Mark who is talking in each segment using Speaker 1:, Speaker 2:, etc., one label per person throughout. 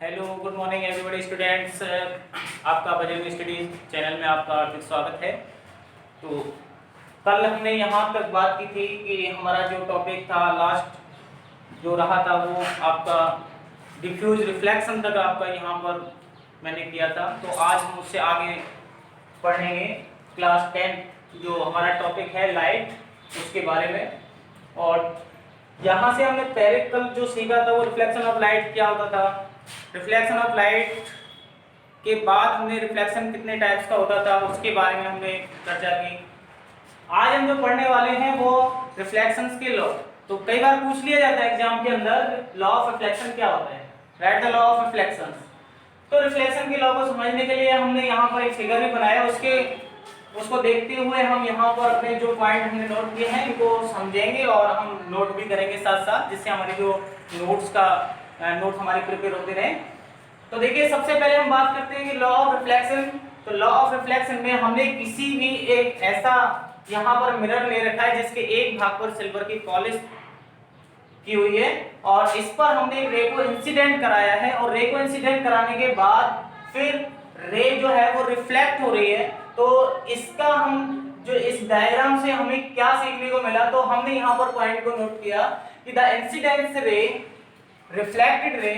Speaker 1: Hello good morning everybody students. आपका budget studies channel में आपका हार्दिक स्वागत है। तो कल हमने यहाँ तक बात की थी कि हमारा जो टॉपिक था लास्ट जो रहा था वो आपका डिफ्यूज रिफ्लेक्शन तक आपका यहाँ पर मैंने किया था। तो आज हम उससे आगे पढ़ेंगे क्लास 10 जो हमारा टॉपिक है लाइट, उसके बारे में। और यहाँ से हमने पहले कल जो सीखा था वो रिफ्लेक्शन ऑफ लाइट क्या होता था। रिफ्लेक्शन ऑफ लाइट के बाद हमने रिफ्लेक्शन कितने टाइप्स का होता था उसके बारे में हमने चर्चा की। आज हम जो पढ़ने वाले हैं वो रिफ्लेक्शंस के लॉ। तो कई बार पूछ लिया जाता है एग्जाम के अंदर लॉ ऑफ रिफ्लेक्शन क्या होता है, right the law of reflections. तो रिफ्लेक्शन के लॉ को समझने के लिए हमने यहाँ पर एक फिगर भी बनाया, उसको देखते हुए हम यहाँ पर अपने जो पॉइंट हमने नोट किए हैं इनको समझेंगे और हम नोट भी करेंगे साथ साथ, जिससे हमारे जो नोट्स हमारे प्रिपेयर होते रहे। तो देखिए सबसे पहले हम बात करते हैं कि लॉ ऑफ रिफ्लेक्शन। तो लॉ ऑफ रिफ्लेक्शन में हमने किसी भी एक ऐसा यहाँ पर मिरर ले रखा है जिसके एक भाग पर सिल्वर की पॉलिश की हुई है और इस पर हमने रे को इंसिडेंट कराया है और रे को इंसिडेंट कराने के बाद फिर रे जो है वो रिफ्लेक्ट हो रही है। तो इसका हम जो इस डायग्राम से हमें क्या सीखने को मिला, तो हमने यहाँ पर पॉइंट को नोट किया कि the incidence ray, reflected ray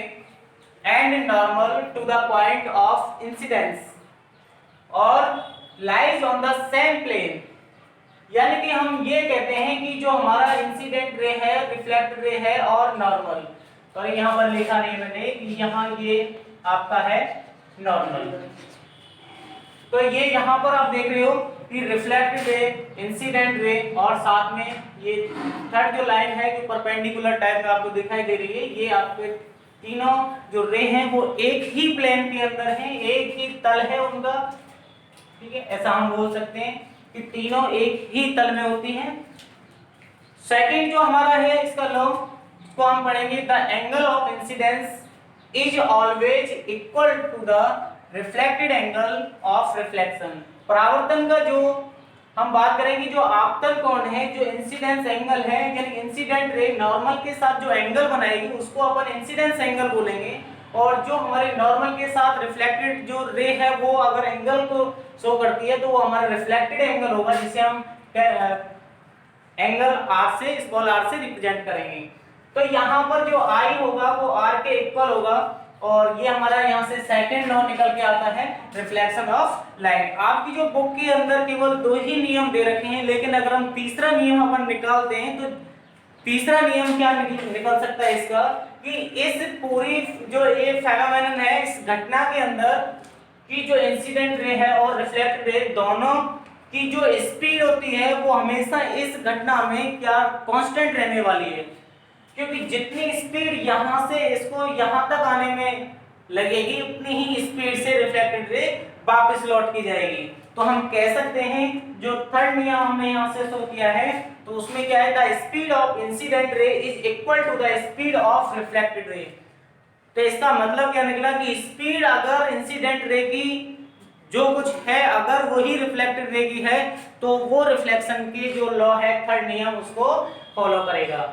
Speaker 1: and normal to the point of incidence और lies on the same plane. यानी कि हम ये कहते हैं कि जो हमारा इंसिडेंट रे है, रिफ्लेक्टेड रे है और नॉर्मल, तो यहाँ पर लिखा नहीं मैंने कि यहाँ ये आपका है नॉर्मल। तो ये यहाँ पर आप देख रहे हो कि रिफ्लेक्टेड रे, इंसिडेंट रे और साथ में ये थर्ड जो लाइन है जो परपेंडिकुलर टाइप में आपको दिखाई दे रही है, ये आपके तीनों जो रे हैं वो एक ही प्लेन के अंदर हैं, एक ही तल है उनका। ठीक है, ऐसा हम बोल सकते हैं कि तीनों एक ही तल में होती हैं। सेकंड जो हमारा है इसका लॉ, इसको हम पढ़ेंगे the angle of incidence is always equal to the reflected angle of reflection. परावर्तन का जो हम बात करेंगे, जो आपतन कोण है, जो इंसिडेंस एंगल है, यानी इंसिडेंट रे नॉर्मल के साथ जो एंगल बनाएगी उसको अपन इंसिडेंस एंगल बोलेंगे। और जो हमारे नॉर्मल के साथ रिफ्लेक्टेड जो रे है वो अगर एंगल को शो करती है तो वो हमारा रिफ्लेक्टेड एंगल होगा, जिसे हम एंगल आर से, स्मॉल आर से रिप्रेजेंट करेंगे। तो यहाँ पर जो आई होगा वो आर के इक्वल होगा और ये हमारा यहाँ से सेकंड लॉ निकल के आता है रिफ्लेक्शन ऑफ लाइट। आपकी जो बुक के अंदर केवल दो ही नियम दे रखे हैं, लेकिन अगर हम तीसरा नियम अपन निकालते हैं तो तीसरा नियम क्या निकल सकता है इसका, कि इस पूरी जो ये फेनोमेनन है, इस घटना के अंदर की जो इंसिडेंट रे है और रिफ्लेक्टेड रे दोनों की जो स्पीड होती है वो हमेशा इस घटना में क्या कांस्टेंट रहने वाली है, क्योंकि जितनी स्पीड यहाँ से इसको यहाँ तक आने में लगेगी उतनी ही स्पीड से रिफ्लेक्टेड रे वापस लौट की जाएगी। तो हम कह सकते हैं जो थर्ड नियम हमने यहाँ से शो किया है तो उसमें क्या है, the speed of incident ray is equal to the speed of reflected ray. तो इसका मतलब क्या निकला कि स्पीड अगर इंसिडेंट रे की जो कुछ है अगर वही रिफ्लेक्टेड रे की है तो वो रिफ्लेक्शन की जो लॉ है थर्ड नियम उसको फॉलो करेगा।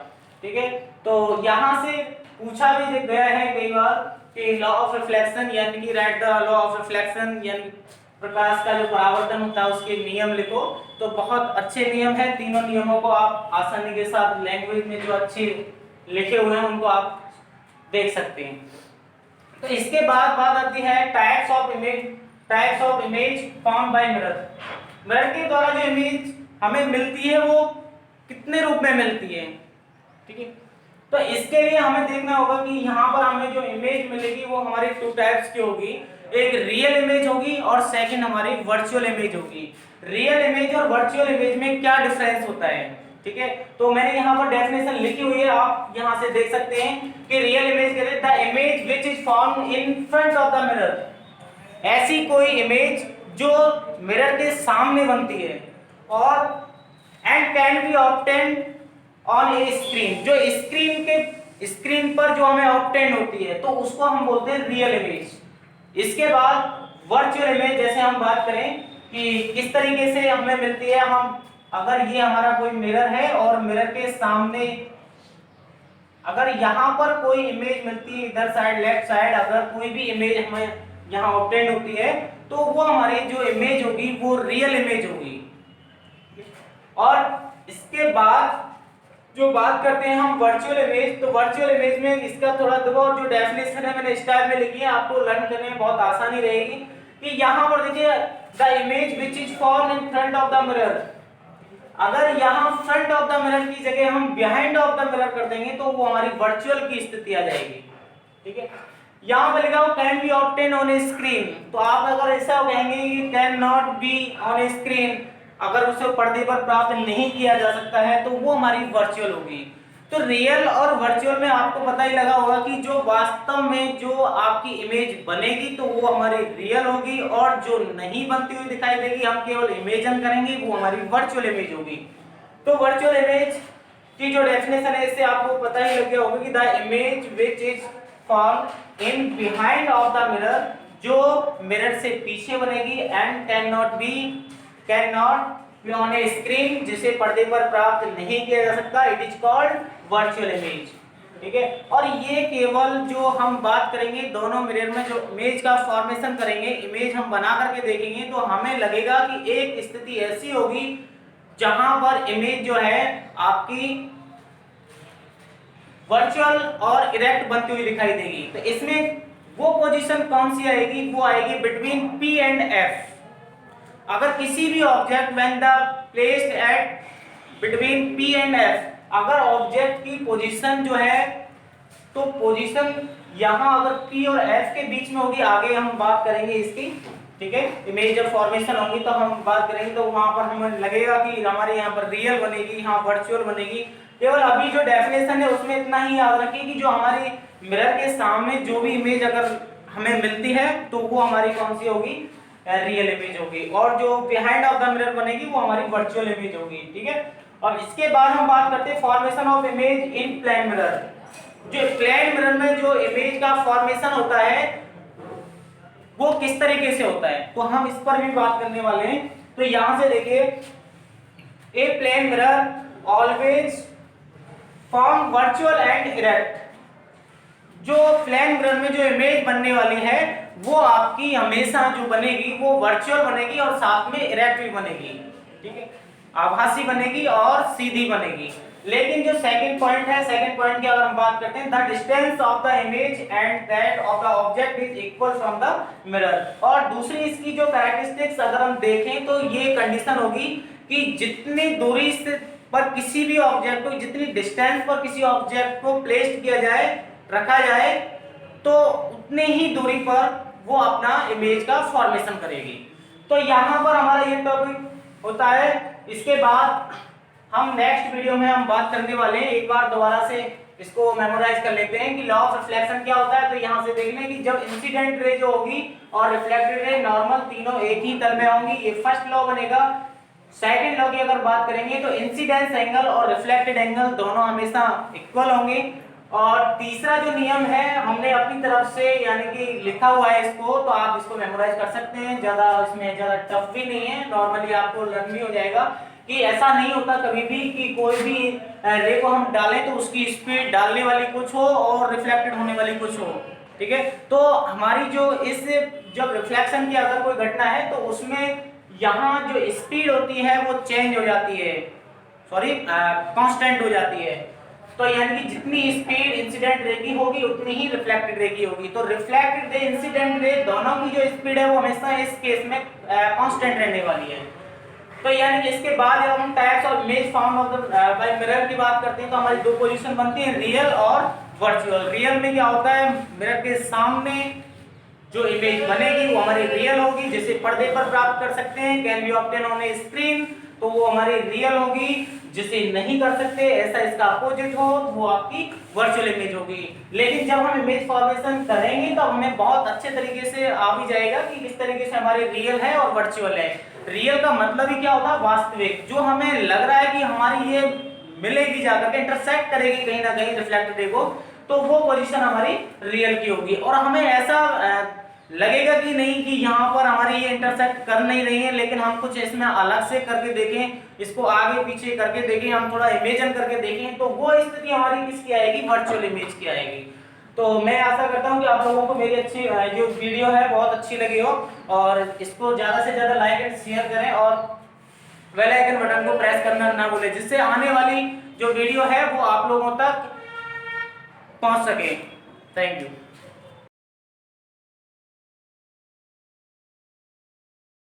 Speaker 1: ठीक है, तो यहाँ से पूछा भी गया है कई बार कि लॉ ऑफ रिफ्लेक्शन यानी कि right the law of reflection, यानी प्रकाश का जो परावर्तन होता है उसके नियम लिखो। तो बहुत अच्छे नियम है, तीनों नियमों को आप आसानी के साथ लैंग्वेज में जो अच्छे लिखे हुए हैं उनको आप देख सकते हैं। तो इसके बाद बात आती है types of image form by mirror. Mirror के द्वारा जो इमेज हमें मिलती है वो कितने रूप में मिलती है। ठीक है, तो इसके लिए हमें देखना होगा कि यहाँ पर हमें जो इमेज मिलेगी वो हमारी टू टाइप्स की होगी, एक रियल इमेज होगी और सेकंड हमारी वर्चुअल इमेज होगी। रियल इमेज और वर्चुअल इमेज में क्या डिफरेंस होता है, ठीक है, तो मैंने यहाँ पर डेफिनेशन लिखी हुई है, आप यहाँ से देख सकते हैं कि रियल इमेज कहते हैं the image which is formed in front of the mirror. ऐसी कोई इमेज जो मिरर के सामने बनती है और and can be obtained on A screen, जो स्क्रीन पर जो हमें ऑब्टेन होती है तो उसको हम बोलते हैं रियल इमेज। इसके बाद वर्चुअल इमेज, जैसे हम बात करें कि किस तरीके से हमें मिलती है, हम अगर ये हमारा कोई मिरर है और मिरर के सामने, ठीक है, मिरर के सामने जो हमारी इमेज है वो मिरर के सामने बनती है, अगर यहाँ पर कोई इमेज मिलती है इधर साइड लेफ्ट साइड, अगर कोई भी इमेज हमें यहाँ ऑब्टेन होती है तो वो हमारी जो इमेज होगी वो रियल इमेज होगी। और इसके बाद जो बात करते हैं हम वर्चुअल इमेज, तो वर्चुअल इमेज में इसका थोड़ा देखो जो डेफिनेशन है मैंने स्टाइल में लिखी है, आपको लर्न करने में बहुत आसानी रहेगी। कि यहाँ पर देखिए the image which is form in front of the mirror, अगर यहाँ फ्रंट ऑफ द मिरर की जगह हम बिहाइंड ऑफ द मिरर कर देंगे तो वो हमारी वर्चुअल की स्थिति आ जाएगी। ठीक है, यहाँ पर लिखा हो can be obtain on A screen, तो आप अगर ऐसा कहेंगे कि can not be on A screen, अगर उसे पर्दे पर प्राप्त नहीं किया जा सकता है तो वो हमारी वर्चुअल होगी। तो रियल और वर्चुअल में आपको पता ही लगा होगा कि जो वास्तव में जो आपकी इमेज बनेगी तो वो हमारी रियल होगी, और जो नहीं बनती हुई दिखाई देगी हम केवल इमेजिन करेंगे वो हमारी वर्चुअल इमेज होगी। तो वर्चुअल इमेज की जो डेफिनेशन है इससे आपको पता ही लग गया होगा कि the image which is form in behind of the mirror, जो मिरर से पीछे बनेगी, and can not be on A screen, जिसे पर्दे पर प्राप्त नहीं किया जा सकता, it is called virtual image. ठीक है, और ये केवल जो हम बात करेंगे दोनों मिरर में जो इमेज का फॉर्मेशन करेंगे, इमेज हम बना करके देखेंगे तो हमें लगेगा कि एक स्थिति ऐसी होगी जहां पर इमेज जो है आपकी वर्चुअल और इरेक्ट बनती हुई दिखाई देगी। तो इसमें वो पोजीशन कौन सी आएगी, वो आएगी बिटवीन P एंड F। अगर किसी भी object when the placed at between P and F, अगर ऑब्जेक्ट की पोजीशन जो है तो पोजीशन यहाँ अगर P और F के बीच में होगी, आगे हम बात करेंगे इसकी। ठीक है, इमेज जब फॉर्मेशन होगी तो हम बात करेंगे तो वहां पर हमें लगेगा कि हमारे यहाँ पर रियल बनेगी, यहाँ वर्चुअल बनेगी। केवल अभी जो डेफिनेशन है उसमें इतना ही याद रखिए कि जो हमारी मिरर के सामने जो भी इमेज अगर हमें मिलती है तो वो हमारी कौन सी होगी, रियल इमेज होगी, और जो बिहाइंड ऑफ द मिरर बनेगी वो हमारी वर्चुअल इमेज होगी। ठीक है, और इसके बाद हम बात करते हैं formation of image in plane mirror. जो प्लेन मिरर में जो इमेज का फॉर्मेशन होता है वो किस तरीके से होता है, तो हम इस पर भी बात करने वाले हैं। तो यहां से देखिए, a plane mirror always form virtual and erect. जो प्लेन मिरर में जो इमेज बनने वाली है वो आपकी हमेशा जो बनेगी वो वर्चुअल बनेगी और साथ में इरेक्ट भी बनेगी। ठीक है, आभासी बनेगी और सीधी बनेगी। लेकिन जो सेकंड पॉइंट है, सेकंड पॉइंट की अगर हम बात करते हैं, the distance of the image and that of the object is equal from the mirror. और दूसरी इसकी जो कैरेक्टरिस्टिक्स अगर हम देखें तो ये कंडीशन होगी कि जितनी दूरी से पर किसी भी ऑब्जेक्ट को, जितनी डिस्टेंस पर किसी ऑब्जेक्ट को प्लेस किया जाए, रखा जाए, तो उतनी ही दूरी पर वो अपना इमेज का फॉर्मेशन करेगी। तो यहाँ पर हमारा ये टॉपिक होता है। इसके बाद हम नेक्स्ट वीडियो में हम बात करने वाले हैं, एक बार दोबारा से इसको मेमोराइज कर लेते हैं कि लॉ ऑफ रिफ्लेक्शन क्या होता है। तो यहाँ से देख लें कि जब इंसिडेंट रे जो होगी और रिफ्लेक्टेड रे नॉर्मल तीनों एक ही तल में होंगी, ये फर्स्ट लॉ बनेगा। सेकंड लॉ की अगर बात करेंगे तो इंसिडेंस एंगल और रिफ्लेक्टेड एंगल दोनों हमेशा इक्वल होंगे। और तीसरा जो नियम है हमने अपनी तरफ से यानी कि लिखा हुआ है इसको, तो आप इसको मेमोराइज कर सकते हैं, ज्यादा इसमें ज्यादा टफ भी नहीं है, नॉर्मली आपको लर्न भी हो जाएगा कि ऐसा नहीं होता कभी भी कि कोई भी रे को हम डालें तो उसकी स्पीड डालने वाली कुछ हो और रिफ्लेक्टेड होने वाली कुछ हो। ठीक है, तो हमारी जो इस जब रिफ्लेक्शन की अगर कोई घटना है तो उसमें यहाँ जो स्पीड होती है वो चेंज हो जाती है, सॉरी कांस्टेंट हो जाती है। तो यानी कि जितनी स्पीड इंसिडेंट रे की होगी उतनी ही रिफ्लेक्टेड रे की होगी। तो रिफ्लेक्टेड रे इंसिडेंट रे दोनों की जो स्पीड है वो हमेशा इस केस में कांस्टेंट रहने वाली है। तो यानी कि इसके बाद जब हम types of image found of the by mirror की बात करते हैं तो हमारी दो पोजीशन बनती है, रियल और वर्चुअल। रियल में क्या होता है, मिरर के सामने जो इमेज बनेगी वो हमारी रियल होगी, जिसे पर्दे पर प्राप्त कर सकते हैं, can be obtain on A screen, तो वो हमारी रियल होगी। जिसे नहीं कर सकते, ऐसा इसका अपोजिट हो, वो आपकी वर्चुअल इमेज होगी। लेकिन जब हम इमेज फॉर्मेशन करेंगे तो हमें बहुत अच्छे तरीके से आ भी जाएगा कि किस तरीके से हमारी रियल है और वर्चुअल है। रियल का मतलब ही क्या होता है, वास्तविक, जो हमें लग रहा है कि हमारी ये मिलेगी, जाकर के इंटरसेक्ट करेगी कहीं ना कहीं रिफ्लेक्टेड रे को, तो वो पोजीशन हमारी रियल की होगी। और हमें ऐसा लगेगा कि नहीं कि यहाँ पर हमारी ये इंटरसेक्ट कर नहीं रही है, लेकिन हम कुछ इसमें अलग से करके देखें, इसको आगे पीछे करके देखें, हम थोड़ा इमेजिन करके देखें, तो वो स्थिति हमारी किसकी आएगी, वर्चुअल इमेज की आएगी। तो मैं आशा करता हूँ कि आप लोगों को मेरी अच्छी जो वीडियो है बहुत अच्छी लगी हो, और इसको ज्यादा से ज्यादा लाइक एंड शेयर करें और बेल आइकन बटन को प्रेस करना ना भूलें, जिससे आने वाली जो वीडियो है वो आप लोगों तक पहुंच सके। Thank you.